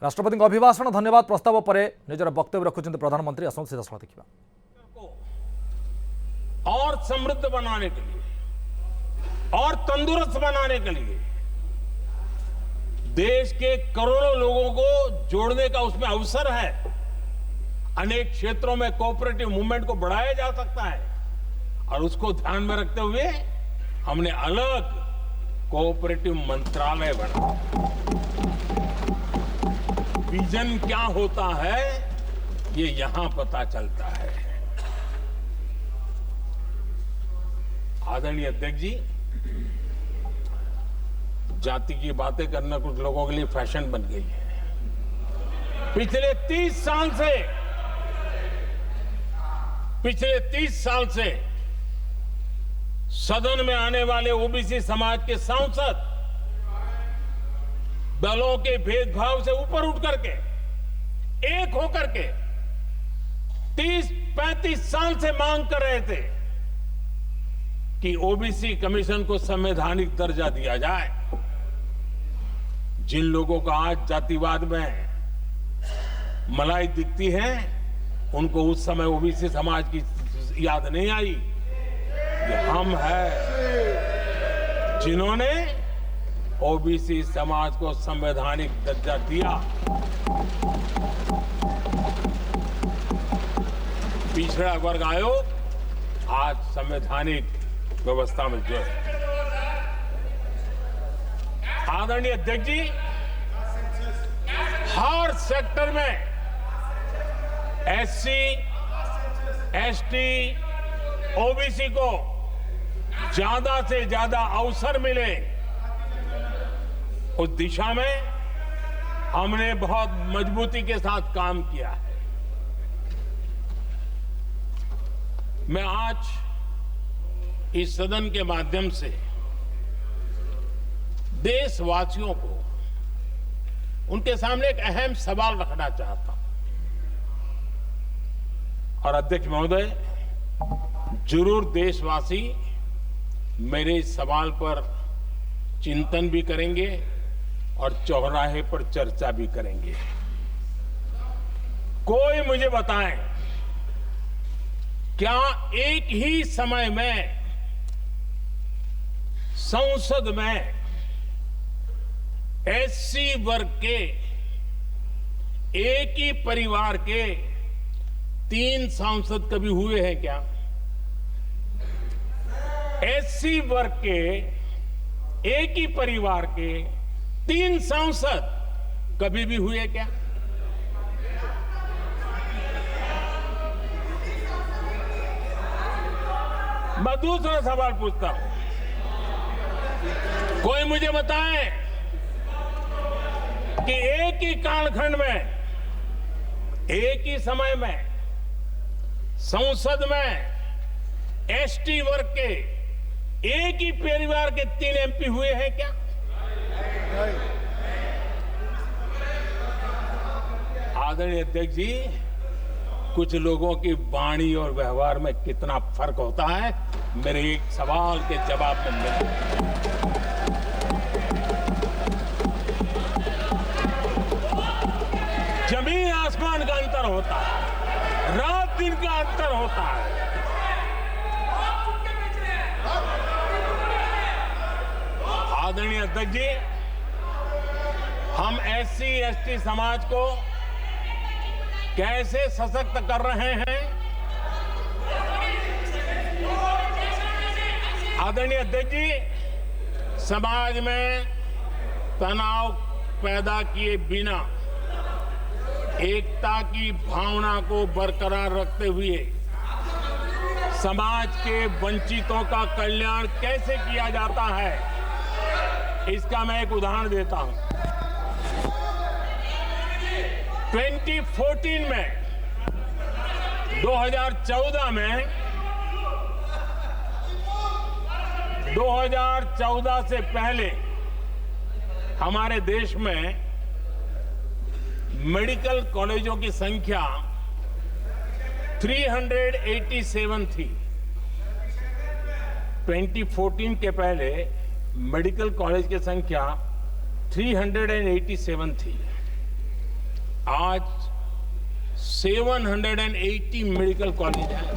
राष्ट्रपति अभिभाषण धन्यवाद प्रस्ताव पर निजर वक्तव्य रखुच्च प्रधानमंत्री असम सीधा देखा और समृद्ध बनाने के लिए और तंदुरुस्त बनाने के लिए देश के करोड़ों लोगों को जोड़ने का उसमें अवसर है। अनेक क्षेत्रों में कोऑपरेटिव मूवमेंट को बढ़ाया जा सकता है और उसको ध्यान में रखते हुए हमने अलग कोऑपरेटिव मंत्रालय बनाया। विजन क्या होता है ये यहां पता चलता है। आदरणीय अध्यक्ष जी, जाति की बातें करना कुछ लोगों के लिए फैशन बन गई है। पिछले 30 साल से सदन में आने वाले ओबीसी समाज के सांसद दलों के भेदभाव से ऊपर उठ करके एक होकर के 30-35 साल से मांग कर रहे थे कि ओबीसी कमीशन को संवैधानिक दर्जा दिया जाए। जिन लोगों को आज जातिवाद में मलाई दिखती है उनको उस समय ओबीसी समाज की याद नहीं आई। ये हम हैं जिन्होंने ओबीसी समाज को संवैधानिक दर्जा दिया। पिछड़ा वर्ग आयोग आज संवैधानिक व्यवस्था में जो है। आदरणीय अध्यक्ष जी, हर सेक्टर में एससी, एसटी, ओबीसी को ज्यादा से ज्यादा अवसर मिले उस दिशा में हमने बहुत मजबूती के साथ काम किया है। मैं आज इस सदन के माध्यम से देशवासियों को उनके सामने एक अहम सवाल रखना चाहता हूं। और अध्यक्ष महोदय, जरूर देशवासी मेरे इस सवाल पर चिंतन भी करेंगे और चौराहे पर चर्चा भी करेंगे। कोई मुझे बताएं, क्या एक ही समय में संसद में एससी वर्ग के एक ही परिवार के 3 सांसद कभी हुए हैं क्या? एससी वर्ग के एक ही परिवार के 3 सांसद कभी भी हुए क्या? मैं दूसरा सवाल पूछता हूं, कोई मुझे बताए कि एक ही कालखंड में एक ही समय में संसद में एसटी वर्ग के एक ही परिवार के 3 एमपी हुए हैं क्या? आदरणीय अध्यक्ष जी, कुछ लोगों की वाणी और व्यवहार में कितना फर्क होता है मेरे एक सवाल के जवाब में मिला। जमीन आसमान का अंतर होता है, रात दिन का अंतर होता है। आदरणीय अध्यक्ष जी, हम एससी एसटी समाज को कैसे सशक्त कर रहे हैं? आदरणीय अध्यक्ष जी, समाज में तनाव पैदा किए बिना एकता की भावना को बरकरार रखते हुए समाज के वंचितों का कल्याण कैसे किया जाता है, इसका मैं एक उदाहरण देता हूं। 2014 में 2014 से पहले हमारे देश में मेडिकल कॉलेजों की संख्या 387 थी। 2014 के पहले मेडिकल कॉलेज की संख्या 387 थी। आज 780 मेडिकल कॉलेज हैं।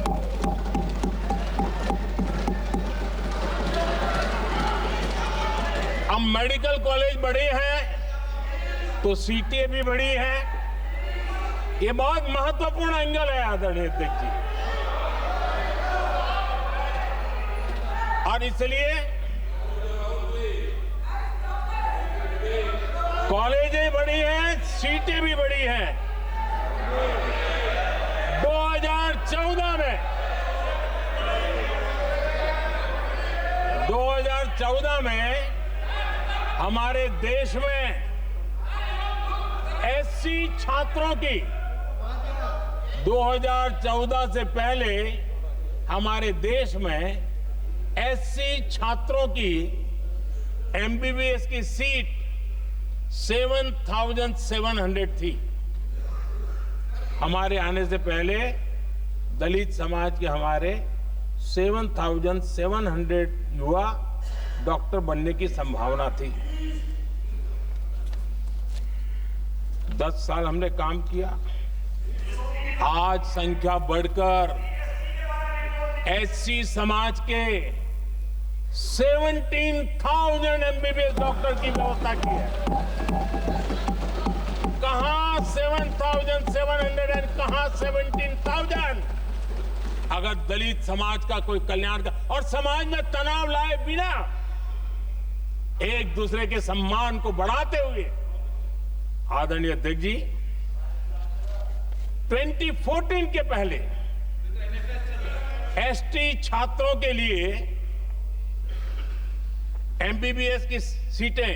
अब मेडिकल कॉलेज बड़े हैं तो सीटें भी बड़ी हैं। ये बहुत महत्वपूर्ण एंगल है आदरणीय अध्यक्ष जी। और इसलिए कॉलेजें बड़ी हैं, सीटें भी बड़ी हैं। 2014 में हमारे देश में एससी छात्रों की 2014 से पहले हमारे देश में एससी छात्रों की एमबीबीएस की सीट 7,700 थी। हमारे आने से पहले दलित समाज के हमारे 7,700 युवा डॉक्टर बनने की संभावना थी। 10 साल हमने काम किया। आज संख्या बढ़कर एससी समाज के 17,000 एमबीबीएस डॉक्टर की व्यवस्था की है। कहां 7,700 कहां 17,000। अगर दलित समाज का कोई कल्याण का और समाज में तनाव लाए बिना एक दूसरे के सम्मान को बढ़ाते हुए आदरणीय अध्यक्ष जी 2014 के पहले एसटी छात्रों के लिए एमबीबीएस की सीटें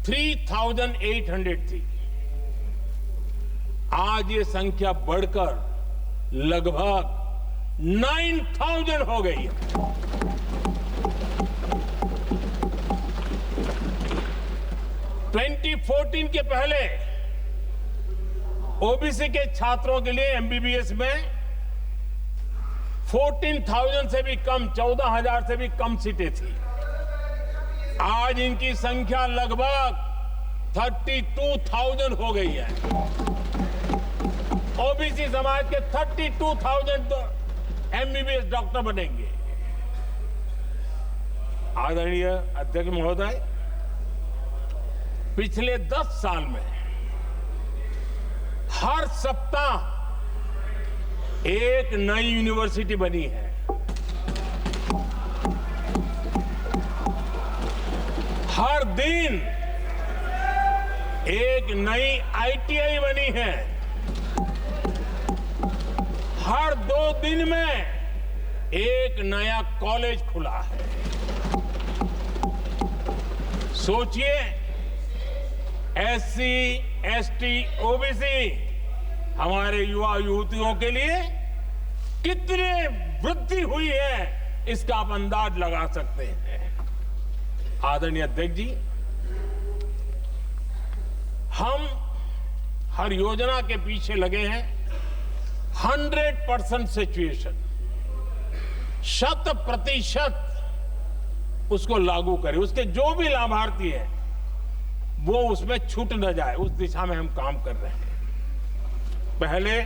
3,800 थी। आज ये संख्या बढ़कर लगभग 9,000 हो गई है। ट्वेंटी 2014 के पहले ओबीसी के छात्रों के लिए एमबीबीएस में 14,000 से भी कम, 14,000 से भी कम सीटें थी। आज इनकी संख्या लगभग 32,000 हो गई है। ओबीसी समाज के 32,000 एमबीबीएस डॉक्टर बनेंगे। आदरणीय अध्यक्ष महोदय, पिछले 10 साल में हर सप्ताह एक नई यूनिवर्सिटी बनी है। हर दिन एक नई आईटीआई बनी है। हर 2 दिन में एक नया कॉलेज खुला है। सोचिए, एससी, एसटी, ओबीसी हमारे युवा युवतियों के लिए कितनी वृद्धि हुई है, इसका आप अंदाज लगा सकते हैं। आदरणीय अध्यक्ष जी, हम हर योजना के पीछे लगे हैं 100% सिचुएशन, 100% उसको लागू करें। उसके जो भी लाभार्थी हैं वो उसमें छूट न जाए, उस दिशा में हम काम कर रहे हैं। पहले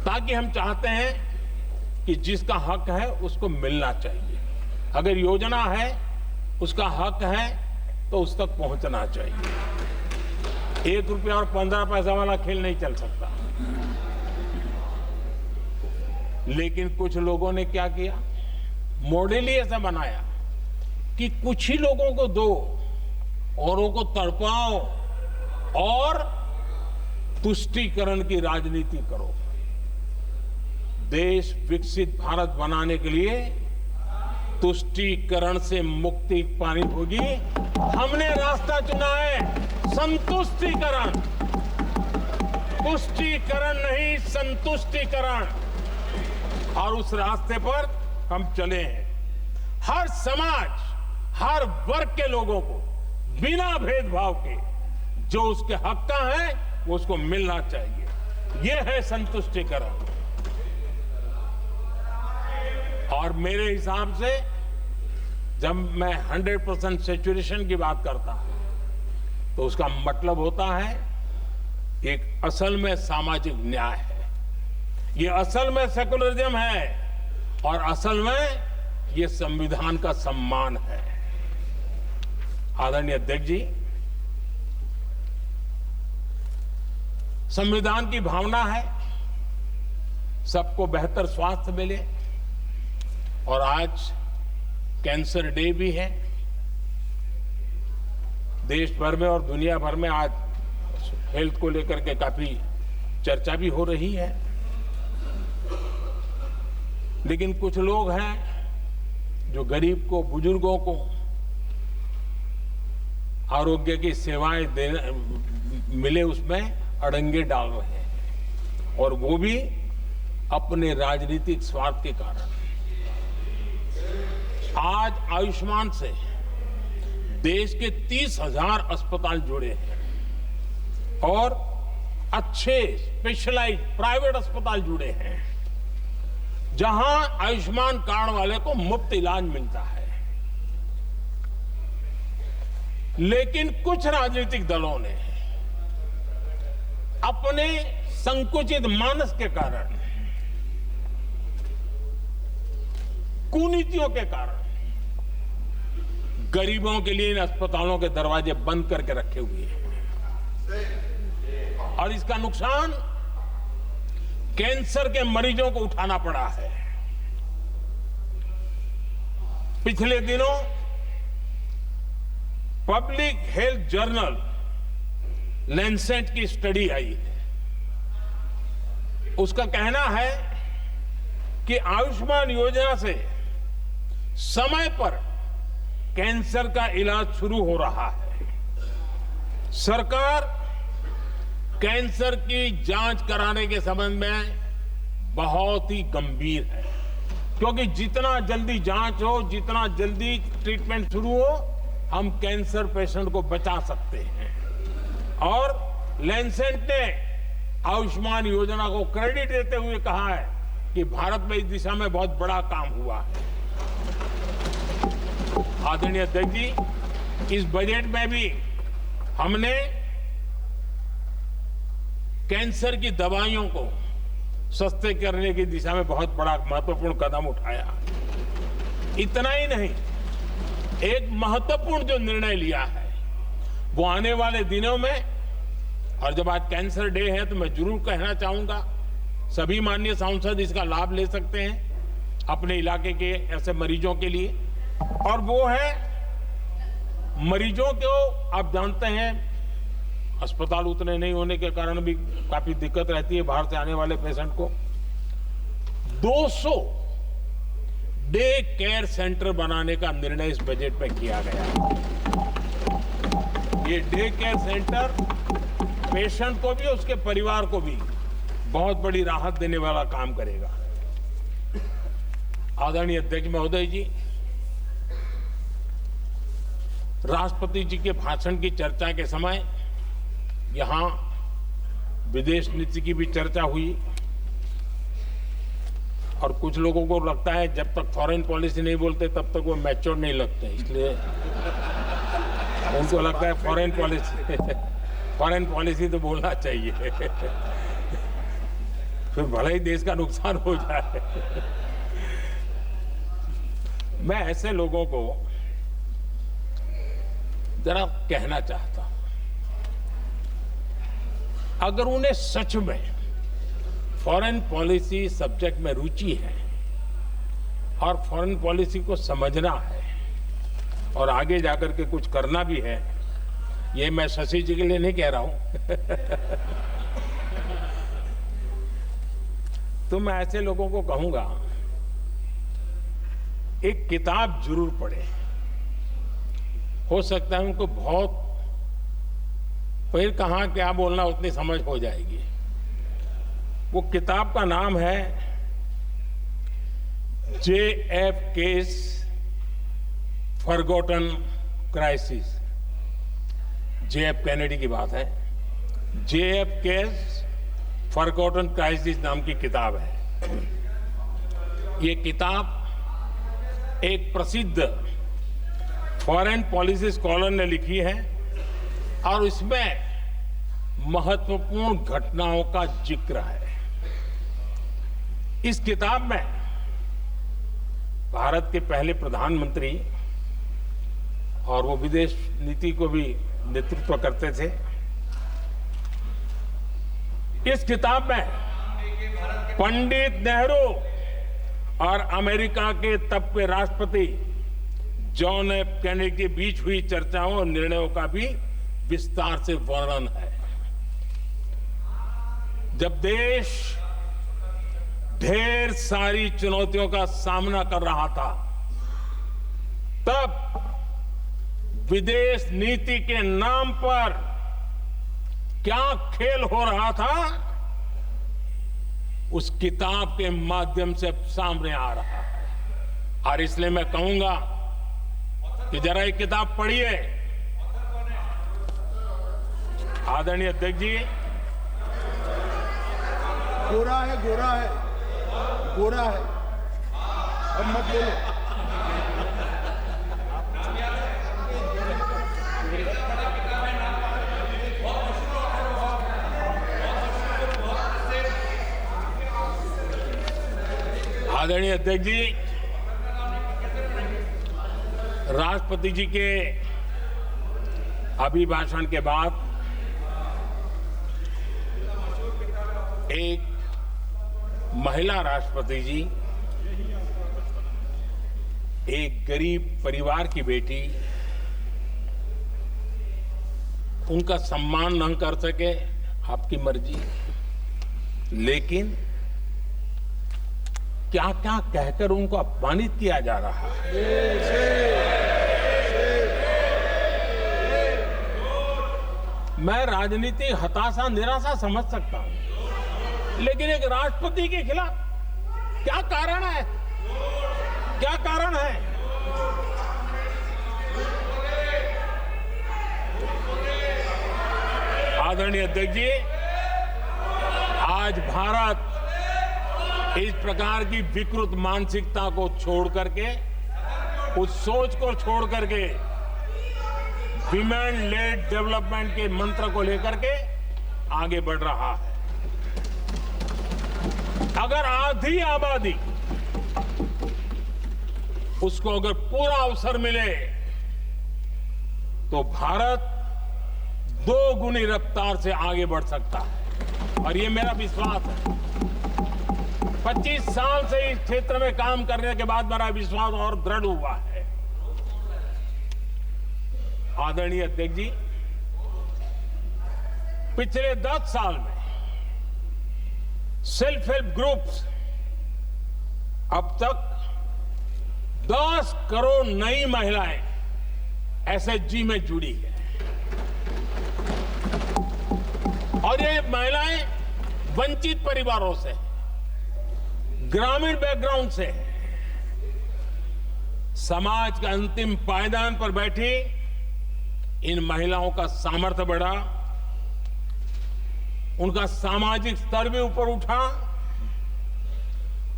ताकि हम चाहते हैं कि जिसका हक है उसको मिलना चाहिए। अगर योजना है, उसका हक है, तो उस तक पहुंचना चाहिए। 1 रुपया और 15 पैसा वाला खेल नहीं चल सकता। लेकिन कुछ लोगों ने क्या किया, मॉडल ही ऐसा बनाया कि कुछ ही लोगों को दो, औरों को तड़पाओ और तुष्टीकरण की राजनीति करो। देश विकसित भारत बनाने के लिए तुष्टीकरण से मुक्ति पानी होगी। हमने रास्ता चुना है संतुष्टीकरण, पुष्टिकरण नहीं, संतुष्टीकरण। और उस रास्ते पर हम चले हैं। हर समाज, हर वर्ग के लोगों को बिना भेदभाव के जो उसके हक का है वो उसको मिलना चाहिए। ये है संतुष्टीकरण। और मेरे हिसाब से जब मैं 100% सैचुरेशन की बात करता हूं तो उसका मतलब होता है एक असल में सामाजिक न्याय है, ये असल में सेकुलरिज्म है और असल में ये संविधान का सम्मान है। आदरणीय अध्यक्ष जी, संविधान की भावना है सबको बेहतर स्वास्थ्य मिले, और आज कैंसर डे भी है। देश भर में और दुनिया भर में आज हेल्थ को लेकर के काफी चर्चा भी हो रही है, लेकिन कुछ लोग हैं जो गरीब को, बुजुर्गों को आरोग्य की सेवाएं देने मिले उसमें अड़ंगे डाल रहे हैं, और वो भी अपने राजनीतिक स्वार्थ के कारण। आज आयुष्मान से देश के 30,000 अस्पताल जुड़े हैं और अच्छे स्पेशलाइज्ड प्राइवेट अस्पताल जुड़े हैं, जहां आयुष्मान कार्ड वाले को मुफ्त इलाज मिलता है। लेकिन कुछ राजनीतिक दलों ने अपने संकुचित मानस के कारण, कुनीतियों के कारण गरीबों के लिए इन अस्पतालों के दरवाजे बंद करके रखे हुए हैं, और इसका नुकसान कैंसर के मरीजों को उठाना पड़ा है। पिछले दिनों पब्लिक हेल्थ जर्नल लैंसेट की स्टडी आई है, उसका कहना है कि आयुष्मान योजना से समय पर कैंसर का इलाज शुरू हो रहा है। सरकार कैंसर की जांच कराने के संबंध में बहुत ही गंभीर है, क्योंकि जितना जल्दी जांच हो, जितना जल्दी ट्रीटमेंट शुरू हो, हम कैंसर पेशेंट को बचा सकते हैं। और लैंसेट ने आयुष्मान योजना को क्रेडिट देते हुए कहा है कि भारत में इस दिशा में बहुत बड़ा काम हुआ है। आदरणीय अध्यक्ष जी, इस बजट में भी हमने कैंसर की दवाइयों को सस्ते करने की दिशा में बहुत बड़ा महत्वपूर्ण कदम उठाया। इतना ही नहीं, एक महत्वपूर्ण जो निर्णय लिया है वो आने वाले दिनों में, और जब आज कैंसर डे है तो मैं जरूर कहना चाहूंगा सभी माननीय सांसद इसका लाभ ले सकते हैं अपने इलाके के ऐसे मरीजों के लिए, और वो है मरीजों को, आप जानते हैं अस्पताल उतने नहीं होने के कारण भी काफी दिक्कत रहती है बाहर से आने वाले पेशेंट को। 200 डे केयर सेंटर बनाने का निर्णय इस बजट में किया गया है। ये डे केयर सेंटर पेशेंट को भी, उसके परिवार को भी बहुत बड़ी राहत देने वाला काम करेगा। आदरणीय अध्यक्ष महोदय जी, राष्ट्रपति जी के भाषण की चर्चा के समय यहां विदेश नीति की भी चर्चा हुई, और कुछ लोगों को लगता है जब तक फॉरेन पॉलिसी नहीं बोलते तब तक वो मैच्योर नहीं लगते, इसलिए उनको लगता है फॉरेन पॉलिसी तो बोलना चाहिए फिर भले ही देश का नुकसान हो जाए। मैं ऐसे लोगों को जरा कहना चाहता हूं, अगर उन्हें सच में फॉरेन पॉलिसी सब्जेक्ट में रुचि है और फॉरेन पॉलिसी को समझना है और आगे जाकर के कुछ करना भी है, ये मैं शशि जी के लिए नहीं कह रहा हूं तो मैं ऐसे लोगों को कहूंगा एक किताब जरूर पढ़े। हो सकता है उनको बहुत फिर कहां क्या बोलना उतनी समझ हो जाएगी। वो किताब का नाम है JFK's forgotten crisis. JF Kennedy की बात है। JFK's फॉरगॉटन क्राइसिस नाम की किताब है। ये किताब एक प्रसिद्ध फॉरेन पॉलिसी स्कॉलर ने लिखी है और इसमें महत्वपूर्ण घटनाओं का जिक्र है। इस किताब में भारत के पहले प्रधानमंत्री और वो विदेश नीति को भी नेतृत्व करते थे। इस किताब में पंडित नेहरू और अमेरिका के तब के राष्ट्रपति जॉन एफ कैनेडी के बीच हुई चर्चाओं और निर्णयों का भी विस्तार से वर्णन है। जब देश ढेर सारी चुनौतियों का सामना कर रहा था, तब विदेश नीति के नाम पर क्या खेल हो रहा था, उस किताब के माध्यम से सामने आ रहा है। और इसलिए मैं कहूंगा कि जरा ये किताब पढ़िए। आदरणीय अध्यक्ष जी, गोरा है, गोरा है, गोरा है, अब मत बोलो। आदरणीय अध्यक्ष जी, राष्ट्रपति जी के अभिभाषण के बाद एक महिला राष्ट्रपति जी, एक गरीब परिवार की बेटी, उनका सम्मान न कर सके, आपकी मर्जी, लेकिन क्या क्या कहकर उनको अपमानित किया जा रहा है। मैं राजनीति हताशा निराशा समझ सकता हूं, लेकिन एक राष्ट्रपति के खिलाफ क्या कारण है? क्या कारण है? आदरणीय अध्यक्ष जी, आज भारत इस प्रकार की विकृत मानसिकता को छोड़ करके, उस सोच को छोड़ करके, विमेन लेड डेवलपमेंट के मंत्र को लेकर के आगे बढ़ रहा है। अगर आधी आबादी उसको अगर पूरा अवसर मिले तो भारत 2 गुनी रफ्तार से आगे बढ़ सकता है, और ये मेरा विश्वास है। 25 साल से इस क्षेत्र में काम करने के बाद मेरा विश्वास और दृढ़ हुआ है। आदरणीय अध्यक्ष जी, पिछले 10 साल में सेल्फ हेल्प ग्रुप्स अब तक 10 करोड़ नई महिलाएं एसएचजी में जुड़ी है, और ये महिलाएं वंचित परिवारों से, ग्रामीण बैकग्राउंड से, समाज के अंतिम पायदान पर बैठी इन महिलाओं का सामर्थ्य बढ़ा, उनका सामाजिक स्तर भी ऊपर उठा,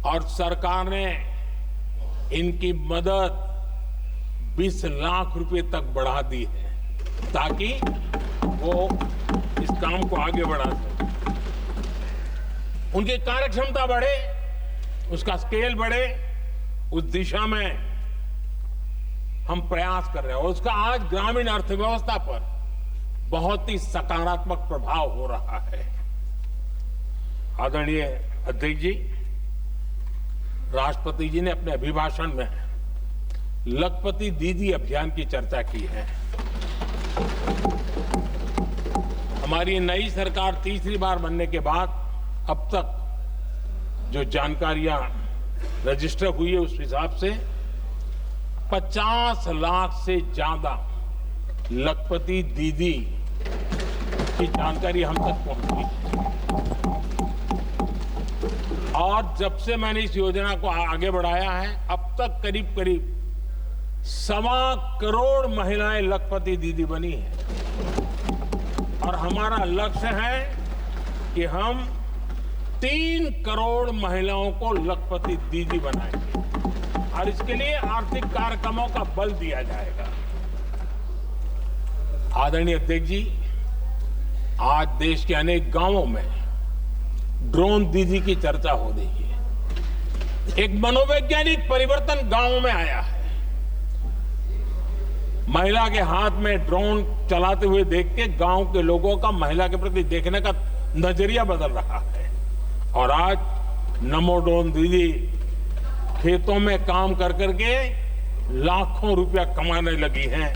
और सरकार ने इनकी मदद 20 लाख रुपए तक बढ़ा दी है, ताकि वो इस काम को आगे बढ़ा सके। उनकी कार्यक्षमता बढ़े, उसका स्केल बढ़े, उस दिशा में हम प्रयास कर रहे हैं, और उसका आज ग्रामीण अर्थव्यवस्था पर बहुत ही सकारात्मक प्रभाव हो रहा है। आदरणीय अध्यक्ष जी, राष्ट्रपति जी ने अपने अभिभाषण में लखपति दीदी अभियान की चर्चा की है। हमारी नई सरकार तीसरी बार बनने के बाद अब तक जो जानकारियां रजिस्टर हुई है, उस हिसाब से 50 लाख से ज्यादा लखपति दीदी की जानकारी हम तक पहुंची है। और जब से मैंने इस योजना को आगे बढ़ाया है, अब तक करीब करीब 1.25 करोड़ महिलाएं लखपति दीदी बनी हैं, और हमारा लक्ष्य है कि हम 3 करोड़ महिलाओं को लखपति दीदी बनाएंगे, और इसके लिए आर्थिक कार्यक्रमों का बल दिया जाएगा। आदरणीय अध्यक्ष जी, आज देश के अनेक गांवों में ड्रोन दीदी की चर्चा हो रही है। एक मनोवैज्ञानिक परिवर्तन गांवों में आया है। महिला के हाथ में ड्रोन चलाते हुए देख के गांव के लोगों का महिला के प्रति देखने का नजरिया बदल रहा है। और आज नमो ड्रोन दीदी खेतों में काम कर करके लाखों रुपया कमाने लगी हैं।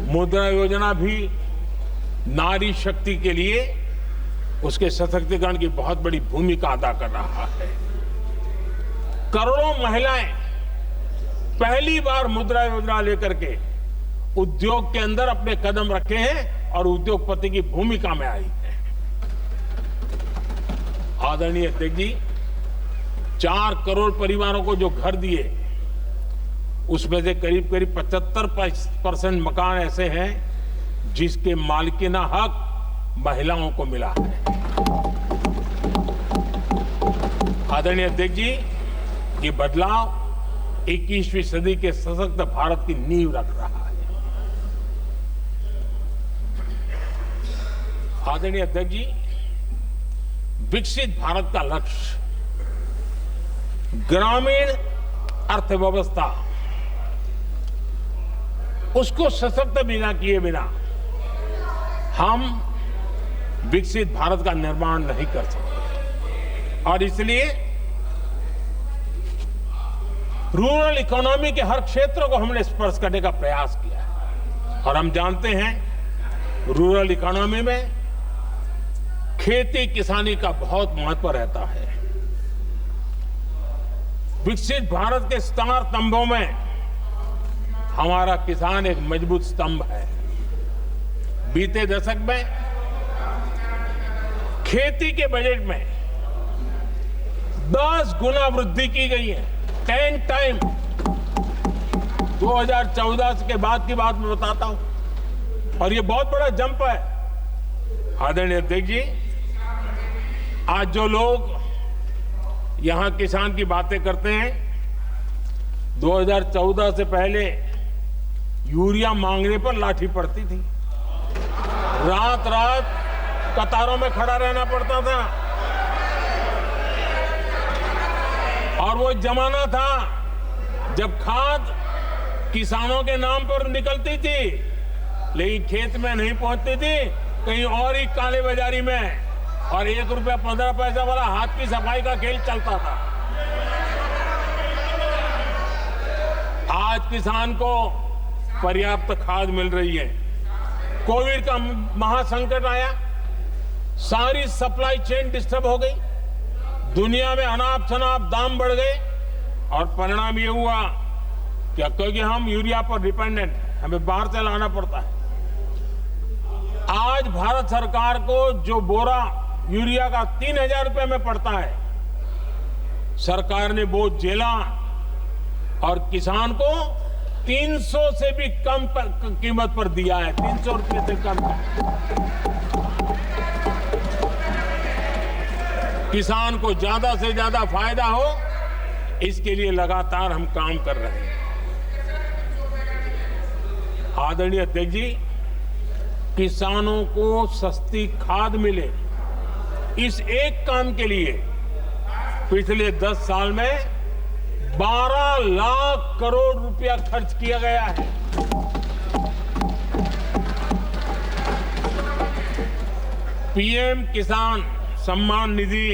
मुद्रा योजना भी नारी शक्ति के लिए उसके सशक्तिकरण की बहुत बड़ी भूमिका अदा कर रहा है। करोड़ों महिलाएं पहली बार मुद्रा योजना लेकर के उद्योग के अंदर अपने कदम रखे हैं और उद्योगपति की भूमिका में आई है। आदरणीय अध्यक्ष जी, 4 करोड़ परिवारों को जो घर दिए, उसमें से करीब करीब 75% मकान ऐसे हैं जिसके मालिकाना हक महिलाओं को मिला है। आदरणीय अध्यक्ष जी, ये बदलाव 21वीं सदी के सशक्त भारत की नींव रख रहा है। आदरणीय अध्यक्ष जी, विकसित भारत का लक्ष्य ग्रामीण अर्थव्यवस्था उसको सशक्त बिना किए बिना हम विकसित भारत का निर्माण नहीं कर सकते। और इसलिए रूरल इकोनॉमी के हर क्षेत्र को हमने स्पर्श करने का प्रयास किया है। और हम जानते हैं रूरल इकोनॉमी में खेती किसानी का बहुत महत्व रहता है। विकसित भारत के 4 स्तंभों में हमारा किसान एक मजबूत स्तंभ है। बीते दशक में खेती के बजट में 10 गुना वृद्धि की गई है। 10 टाइम। 2014 के बाद की बात मैं बताता हूं और ये बहुत बड़ा जंप है। आदरणीय अध्यक्ष जी, आज जो लोग यहां किसान की बातें करते हैं, 2014 से पहले यूरिया मांगने पर लाठी पड़ती थी। रात रात कतारों में खड़ा रहना पड़ता था। और वो जमाना था जब खाद किसानों के नाम पर निकलती थी, लेकिन खेत में नहीं पहुंचती थी, कहीं और ही काले बाजारी में, और 1 रुपया 15 पैसा वाला हाथ की सफाई का खेल चलता था। आज किसान को पर्याप्त खाद मिल रही है। कोविड का महासंकट आया, सारी सप्लाई चेन डिस्टर्ब हो गई, दुनिया में अनाप शनाप दाम बढ़ गए और परिणाम ये हुआ कि क्योंकि हम यूरिया पर डिपेंडेंट, हमें बाहर से लाना पड़ता है। आज भारत सरकार को जो बोरा यूरिया का 3000 रुपए में पड़ता है, सरकार ने वो झेला और किसान को 300 से भी कम कीमत पर दिया है। 300 रुपए से कम। किसान को ज्यादा से ज्यादा फायदा हो, इसके लिए लगातार हम काम कर रहे हैं। आदरणीय अध्यक्ष जी, किसानों को सस्ती खाद मिले, इस एक काम के लिए पिछले 10 साल में 12 लाख करोड़ रुपया खर्च किया गया है। पीएम किसान सम्मान निधि,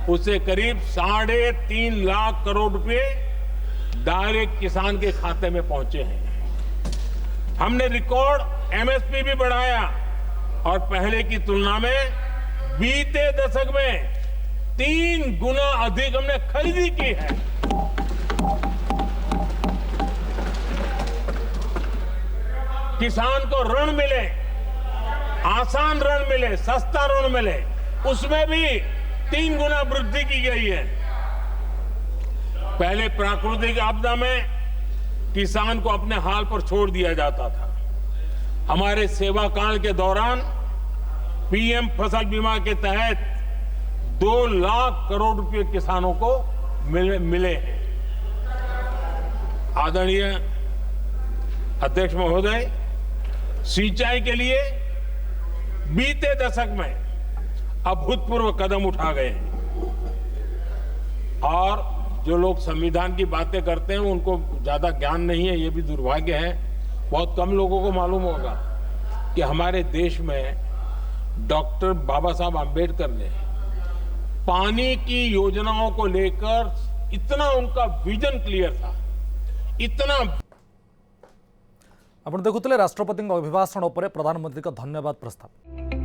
उसे करीब 3.5 लाख करोड़ रुपए डायरेक्ट किसान के खाते में पहुंचे हैं। हमने रिकॉर्ड एमएसपी भी बढ़ाया और पहले की तुलना में बीते दशक में 3 गुना अधिक हमने खरीदी की है। किसान को ऋण मिले, आसान ऋण मिले, सस्ता ऋण मिले, उसमें भी 3 गुना वृद्धि की गई है। पहले प्राकृतिक आपदा में किसान को अपने हाल पर छोड़ दिया जाता था। हमारे सेवा काल के दौरान पीएम फसल बीमा के तहत 2 लाख करोड़ रुपए किसानों को मिले हैं। आदरणीय अध्यक्ष महोदय, सिंचाई के लिए बीते दशक में अभूतपूर्व कदम उठा गए हैं और जो लोग संविधान की बातें करते हैं उनको ज्यादा ज्ञान नहीं है, ये भी दुर्भाग्य है। बहुत कम लोगों को मालूम होगा कि हमारे देश में डॉक्टर बाबा साहब आम्बेडकर ने पानी की योजनाओं को लेकर इतना उनका विजन क्लियर था, इतना। आपण देखुले राष्ट्रपति अभिभाषण पर प्रधानमंत्री का धन्यवाद प्रस्ताव।